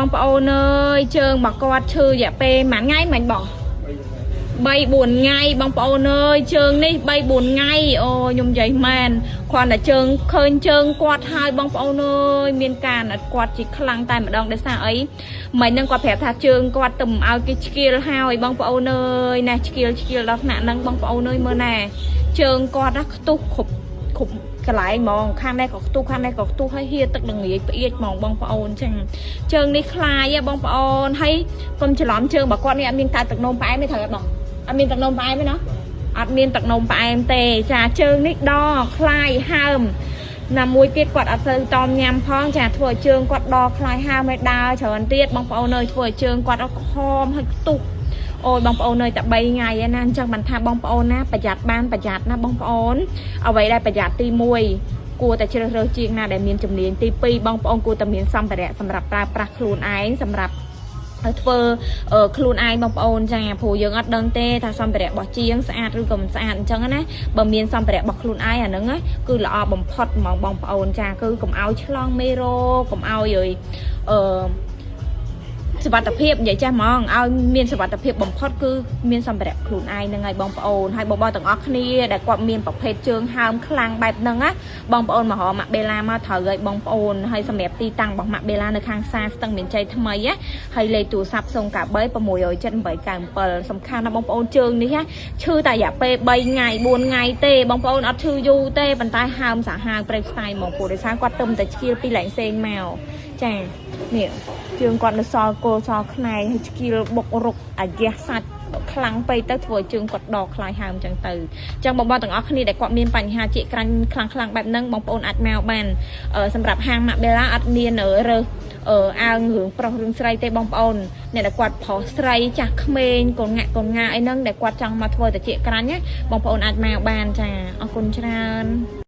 បងប្អូនអើយជើងរបស់គាត់ឈឺរយៈពេលមួយថ្ងៃមិនបង3 4ថ្ងៃបងប្អូនអើយជើងនេះ3 4ថ្ងៃអូខ្ញុំនិយាយមែនគ្រាន់តែជើងឃើញជើងគាត់ហើយបងប្អូនអើយមានការណាត់គាត់ជីខ្លាំងតែម្ដងដោយសារអីមិនហ្នឹងគាត់ប្រាប់ថាជើងគាត់ទៅឲ្យគេឆ្កៀលហើយបងប្អូនអើយណាឆ្កៀលដល់ថ្នាក់ហ្នឹងបងប្អូនអើយមើលណាជើងគាត់ណាខ្ទុះគ្រប់កន្លែងហ្មងខាងនេះក៏ខ្ទុះខាងនេះក៏ខ្ទុះហើយហៀទឹកល្ងាចផ្អៀចហ្មងបងប្អូនចឹងជើងនេះខ្លាយបងប្អូនហើយកុំច្រឡំជើងរបស់គាត់នេះអត់មានតែទឹកនោមផ្អែមទេត្រូវអត់បងអត់មានទឹកនោមផ្អែមទេណាអត់មានទឹកនោមផ្អែមទេចាជើងនេះដខ្លាយហើមណាមួយទៀតគាត់អត់ទៅតមញ៉ាំផងចាធ្វើឲ្យជើងគាត់ដខ្លាយហើមឲ្យដើរច្រើនទៀតបងប្អូនអើយធ្វើឲ្យជើងគាត់អត់ខំហើយខ្ទុះអូយបងប្អូនអើយតែ3ថ្ងៃឯណាអញ្ចឹងបានថាបងប្អូនណាប្រយ័ត្នបានប្រយ័ត្នណាបងប្អូនអ្វីដែលប្រយ័ត្នទី1គួរតែជ្រើសរើសជាងណាដែលមានជំនាញទី2បងប្អូនគួរតែមានសម្ភារៈសម្រាប់ប្រើប្រាស់ខ្លួនឯងសម្រាប់ធ្វើខ្លួនឯងបងប្អូនចាព្រោះយើងអត់ដឹងទេថាសម្ភារៈរបស់ជាងស្អាតឬក៏មិនស្អាតអញ្ចឹងណាបើមានសម្ភារៈរបស់ខ្លួនឯងអាហ្នឹងគឺល្អបំផុតហ្មងបងប្អូនចាគឺកុំឲ្យឆ្លងមេរោគកុំឲ្យសុវត្ថិភាពនិយាយចាស់ហ្មងឲ្យមានសុវត្ថិភាពបំផុតគឺមានសម្ភារៈខ្លួនឯងហ្នឹងហើយបងប្អូនហើយបងទាំងអស់គ្នាដែលគាត់មានប្រភេទជើងហើមខ្លាំងបែបហ្នឹងណាបងប្អូនមករកម៉ាក់បេឡាមកត្រូវហើយបងប្អូនហើយសម្រាប់ទីតាំងរបស់ម៉ាក់បេឡានៅខាងសាស្ទឹងមានជ័យថ្មីណាហើយលេខទូរស័ព្ទ093 67897សំខាន់ណាបងប្អូនជើងនេះឈឺតែរយៈពេល3ថ្ងៃ4ថ្ងៃទេបងប្អូនអត់ឈឺយូរទេប៉ុន្តែហើមសាហាវព្រៃផ្សាយហ្មងព្រោះដោយសារគាត់ទៅតែឆ្កៀលពីលែងផ្សេងមកចានេះជើងគាត់នៅសល់គល់សល់ខ្នែងហើយឆ្កៀលបុករុកអាយ៉ះសាច់ខ្លាំងពេកទៅធ្វើឲ្យជើងគាត់ដកខ្លាយហើមអញ្ចឹងទៅអញ្ចឹងបងទាំងអស់គ្នាដែលគាត់មានបញ្ហាជាក្រាញ់ខ្លាំងបែបហ្នឹងបងប្អូនអាចមកបានសម្រាប់ហាងម៉ាក់បេឡាអត់មានរើសអាវរឿងប្រុសរឿងស្រីទេបងប្អូនអ្នកដែលគាត់ប្រុសស្រីចាស់ក្មេងកូនងាក់អីហ្នឹងដែលគាត់ចង់មកធ្វើតាជាក្រាញ់ណាបងប្អូនអាចមកបានចាអរគុណច្រើន